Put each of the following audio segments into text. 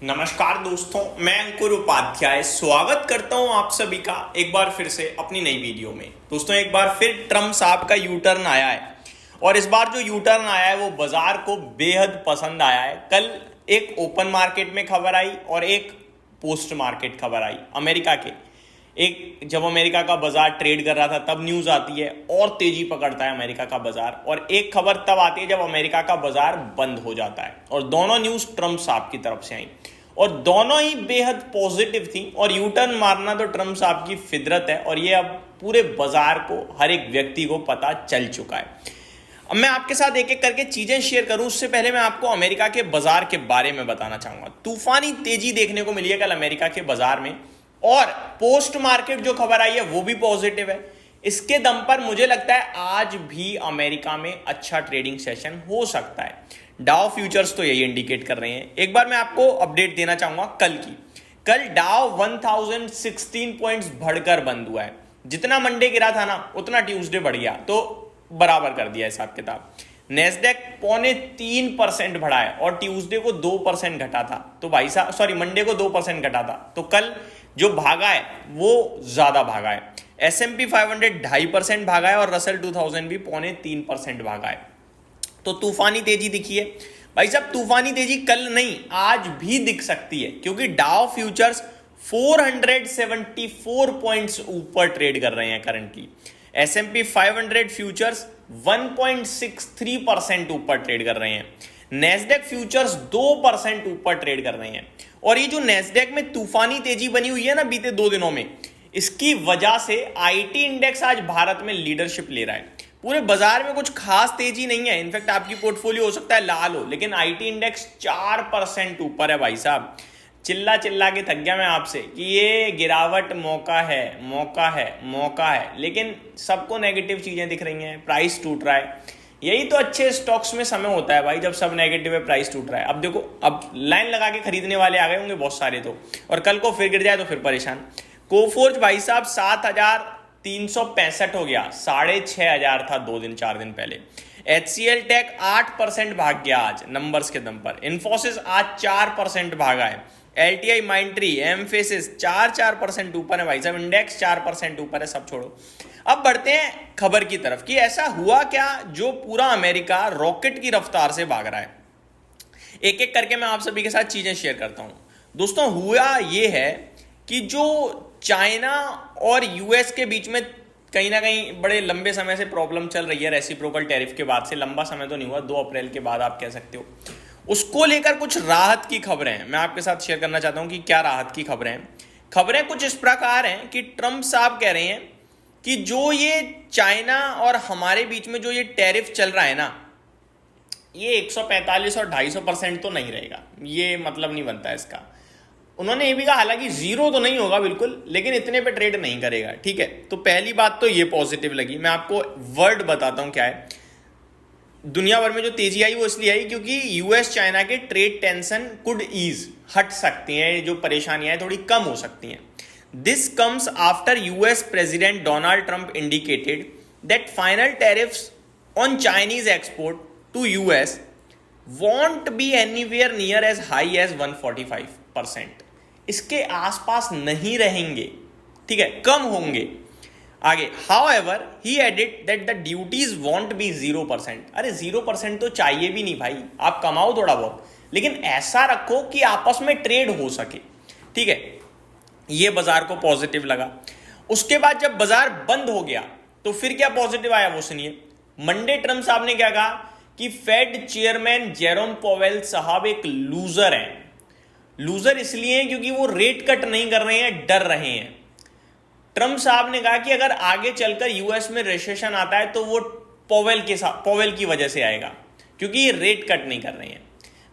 नमस्कार दोस्तों, मैं अंकुर उपाध्याय स्वागत करता हूं आप सभी का एक बार फिर से अपनी नई वीडियो में। दोस्तों, एक बार फिर ट्रम्प साहब का यू टर्न आया है और इस बार जो यू टर्न आया है वो बाजार को बेहद पसंद आया है। कल एक ओपन मार्केट में खबर आई और एक पोस्ट मार्केट खबर आई अमेरिका के। एक जब अमेरिका का बाजार ट्रेड कर रहा था तब न्यूज आती है और तेजी पकड़ता है अमेरिका का बाजार, और एक खबर तब आती है जब अमेरिका का बाजार बंद हो जाता है। और दोनों न्यूज ट्रम्प साहब की तरफ से आई और दोनों ही बेहद पॉजिटिव थी। और यू टर्न मारना तो ट्रम्प साहब की फितरत है और ये अब पूरे बाजार को, हर एक व्यक्ति को पता चल चुका है। अब मैं आपके साथ एक एक करके चीजें शेयर करूं उससे पहले मैं आपको अमेरिका के बाजार के बारे में बताना चाहूंगा। तूफानी तेजी देखने को मिली है कल अमेरिका के बाजार में और पोस्ट मार्केट जो खबर आई है वो भी पॉजिटिव है। इसके दम पर मुझे लगता है आज भी अमेरिका में अच्छा ट्रेडिंग सेशन हो सकता है। डाउ फ्यूचर्स तो यही इंडिकेट कर रहे हैं। एक बार मैं आपको अपडेट देना चाहूंगा कल की। कल डाउ 1016 पॉइंट्स बढ़कर बंद हुआ है। जितना मंडे गिरा था ना उतना ट्यूसडे बढ़ गया, तो बराबर कर दिया हिसाब किताब। नेस्डेक 3.25% बढ़ा है और ट्यूसडे को 2% घटा था। तो भाई साहब मंडे को 2% घटा था, तो कल जो भागा है वो ज्यादा भागा है। S&P 500 2.5% भागा है और रसल 2000 भी 3.25% भागा है। तो तूफानी तेजी दिखी है भाई साहब। तूफानी तेजी कल नहीं आज भी दिख सकती है क्योंकि डाउ फ्यूचर्स 474 पॉइंट्स ऊपर ट्रेड कर रहे हैं करंटली। S&P 500 फ्यूचर्स 1.63% ऊपर ट्रेड कर रहे हैं। नेस्डेक फ्यूचर्स 2% ऊपर ट्रेड कर रहे हैं। और ये जो नेस्डेक में तूफानी तेजी बनी हुई है ना बीते 2 दिनों में, इसकी वजह से आईटी इंडेक्स आज भारत में लीडरशिप ले रहा है। पूरे बाजार में कुछ खास तेजी नहीं है। इनफैक्ट आपकी पोर्टफोलियो हो सकता है लाल हो, लेकिन आईटी इंडेक्स 4% ऊपर है भाई साहब। चिल्ला चिल्ला के थक गया मैं आपसे कि ये गिरावट मौका है, मौका है, मौका है, लेकिन सबको नेगेटिव चीजें दिख रही हैं। प्राइस टूट रहा है। यही तो अच्छे स्टॉक्स में समय होता है भाई, जब सब नेगेटिव है, प्राइस टूट रहा है। अब देखो, अब लाइन लगा के खरीदने वाले आ गए होंगे बहुत सारे तो, और कल को फिर गिर जाए तो फिर परेशान। कोफोर्ज भाई साहब 7365 हो गया, 6500 था 2 दिन 4 दिन पहले। HCL टेक 8% भाग गया आज नंबर्स के दम पर। इन्फोसिस आज 4% भागा है। LTI माइंट्री, एमफेसिस 4% ऊपर है भाई साहब। इंडेक्स 4% ऊपर है। सब छोड़ो, अब बढ़ते हैं खबर की तरफ कि ऐसा हुआ क्या जो पूरा अमेरिका रॉकेट की रफ्तार से भाग रहा है। एक एक करके मैं आप सभी के साथ चीजें शेयर करता हूं। दोस्तों, हुआ यह है कि जो चाइना और यूएस के बीच में कहीं ना कहीं बड़े लंबे समय से प्रॉब्लम चल रही है रेसिप्रोकल टैरिफ के बाद से। लंबा समय तो नहीं हुआ, 2 अप्रैल के बाद आप कह सकते हो। उसको लेकर कुछ राहत की खबरें हैं, मैं आपके साथ शेयर करना चाहता हूं कि क्या राहत की खबरें हैं। खबरें कुछ इस प्रकार हैं कि ट्रम्प साहब कह रहे हैं कि जो ये चाइना और हमारे बीच में जो ये टैरिफ चल रहा है ना, ये 145 और 250% तो नहीं रहेगा। ये मतलब नहीं बनता इसका। उन्होंने ये भी कहा हालांकि जीरो तो नहीं होगा बिल्कुल, लेकिन इतने पे ट्रेड नहीं करेगा। ठीक है, तो पहली बात तो ये पॉजिटिव लगी। मैं आपको वर्ड बताता हूं क्या है। दुनिया भर में जो तेजी आई वो इसलिए आई क्योंकि यूएस चाइना के ट्रेड टेंशन कुड ईज, हट सकती हैं, जो परेशानियां हैं थोड़ी कम हो सकती हैं। This comes after US president Donald Trump indicated that final tariffs on Chinese export to US won't be anywhere near as high as 145%। इसके आसपास नहीं रहेंगे, ठीक है, कम होंगे आगे। However he added that the duties won't be 0%। अरे 0% तो चाहिए भी नहीं भाई, आप कमाओ थोड़ा बहुत, लेकिन ऐसा रखो कि आपस में ट्रेड हो सके। ठीक है, ये बाजार को पॉजिटिव लगा। उसके बाद जब बाजार बंद हो गया तो फिर क्या पॉजिटिव आया वो सुनिए। मंडे ट्रम्प साहब ने क्या कहा कि फेड चेयरमैन जेरोम पोवेल साहब एक लूजर हैं। लूजर इसलिए क्योंकि वो रेट कट नहीं कर रहे हैं, डर रहे हैं। ट्रम्प साहब ने कहा कि अगर आगे चलकर यूएस में रिसेशन आता है तो वो पोवेल की वजह से आएगा, क्योंकि ये रेट कट नहीं कर रहे हैं।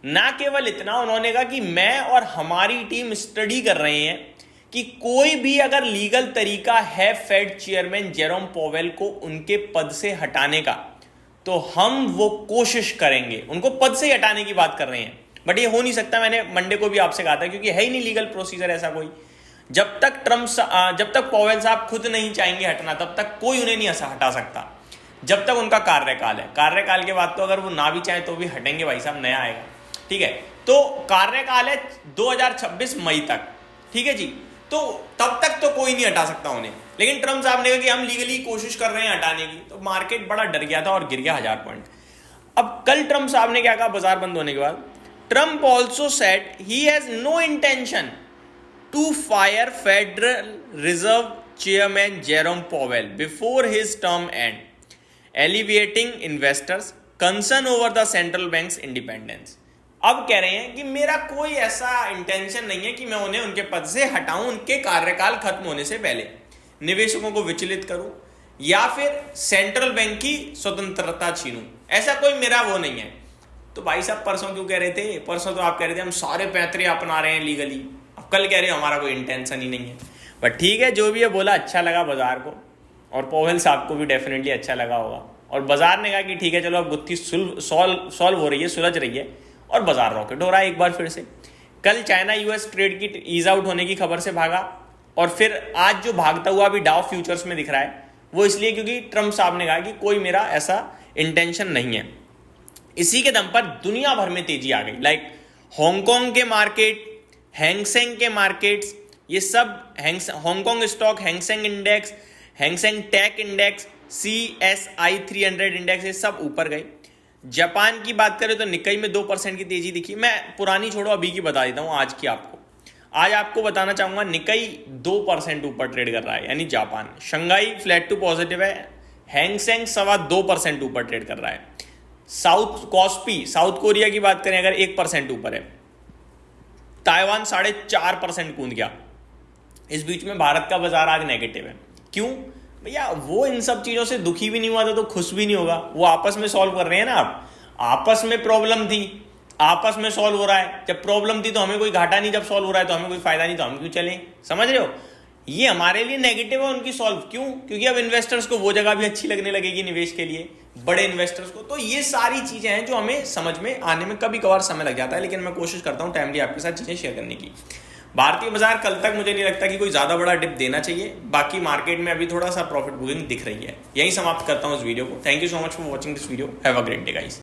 ना केवल इतना, उन्होंने कहा कि मैं और हमारी टीम स्टडी कर रहे हैं कि कोई भी अगर लीगल तरीका है फेड चेयरमैन जेरोम पोवेल को उनके पद से हटाने का, तो हम वो कोशिश करेंगे। उनको पद से ही हटाने की बात कर रहे हैं, बट ये हो नहीं सकता। मैंने मंडे को भी आपसे कहा था, क्योंकि है ही नहीं लीगल प्रोसीजर ऐसा कोई। जब तक पोवेल साहब खुद नहीं चाहेंगे हटना, तब तक कोई उन्हें नहीं हटा सकता, जब तक उनका कार्यकाल है। कार्यकाल के बाद तो अगर वो ना भी चाहे तो भी हटेंगे भाई साहब, नया आएगा। ठीक है, तो कार्यकाल है 2026 मई तक, ठीक है जी। तो तब तक तो कोई नहीं हटा सकता उन्हें, लेकिन ट्रम्प साहब ने कहा कि हम लीगली कोशिश कर रहे हैं हटाने की, तो मार्केट बड़ा डर गया था और गिर गया 1000 पॉइंट। अब कल ट्रम्प साहब ने क्या कहा बाजार बंद होने के बाद, Trump also said he has no intention to fire federal reserve chairman Jerome Powell before his term end, alleviating investors concern over the central banks independence. अब कह रहे हैं कि मेरा कोई ऐसा इंटेंशन नहीं है कि मैं उन्हें उनके पद से हटाऊं उनके कार्यकाल खत्म होने से पहले, निवेशकों को विचलित करूं या फिर सेंट्रल बैंक की स्वतंत्रता छीनूं, ऐसा कोई मेरा वो नहीं है। तो भाई साहब परसों क्यों कह रहे थे, परसों तो आप कह रहे थे हम सारे पैतरे अपना रहे हैं लीगली, अब कल कह रहे हो हमारा कोई इंटेंशन ही नहीं है। बट ठीक है, जो भी है बोला, अच्छा लगा बाजार को और पॉवेल साहब को भी डेफिनेटली अच्छा लगा होगा, और बाजार ने कहा कि ठीक है चलो अब गुत्थी सॉल्व हो रही है, सुलझ रही है, और बाजार रॉकेट हो रहा है एक बार फिर से। कल चाइना यूएस ट्रेड की ईज आउट होने की खबर से भागा, और फिर आज जो भागता हुआ अभी डाउ फ्यूचर्स में दिख रहा है वो इसलिए क्योंकि ट्रम्प साहब ने कहा कि कोई मेरा ऐसा इंटेंशन नहीं है। इसी के दम पर दुनिया भर में तेजी आ गई, लाइक हांगकांग के मार्केट, हैंगसेंग के मार्केट्स, ये सब Hong Kong stock, Hang Seng index, Hang Seng tech index, CSI 300 index, ये सब ऊपर गए। जापान की बात करें तो निकाई में 2% की तेजी दिखी। मैं पुरानी छोड़ो अभी की बता देता हूँ आज की आपको। आज आपको बताना चाहूंगा निकाई 2% ऊपर ट्रेड कर रहा है, यानी Japan. Shanghai flat to positive है, हैंगसेंग 2.25% ऊपर ट्रेड कर रहा है। कॉस्पी साउथ कोरिया की बात करें अगर 1% ऊपर है। ताइवान 4.5% कूद गया। इस बीच में भारत का बाजार आज नेगेटिव है। क्यों भैया, वो इन सब चीजों से दुखी भी नहीं हुआ था तो खुश भी नहीं होगा। वो आपस में सॉल्व कर रहे हैं ना। आप आपस में प्रॉब्लम थी, आपस में सॉल्व हो रहा है। जब प्रॉब्लम थी तो हमें कोई घाटा नहीं, जब सॉल्व हो रहा है तो हमें कोई फायदा नहीं, तो हम क्यों चलें? समझ रहे हो? ये हमारे लिए नेगेटिव है उनकी सॉल्व। क्यों? क्योंकि अब इन्वेस्टर्स को वो जगह भी अच्छी लगने लगेगी निवेश के लिए, बड़े इन्वेस्टर्स को। तो ये सारी चीजें हैं जो हमें समझ में आने में कभी कभार समय लग जाता है, लेकिन मैं कोशिश करता हूं टाइमली आपके साथ चीजें शेयर करने की। भारतीय बाजार कल तक मुझे नहीं लगता कि कोई ज्यादा बड़ा डिप देना चाहिए। बाकी मार्केट में अभी थोड़ा सा प्रॉफिट बुकिंग दिख रही है। यही समाप्त करता हूं इस वीडियो को। Thank you so much for watching this video. Have a great day guys.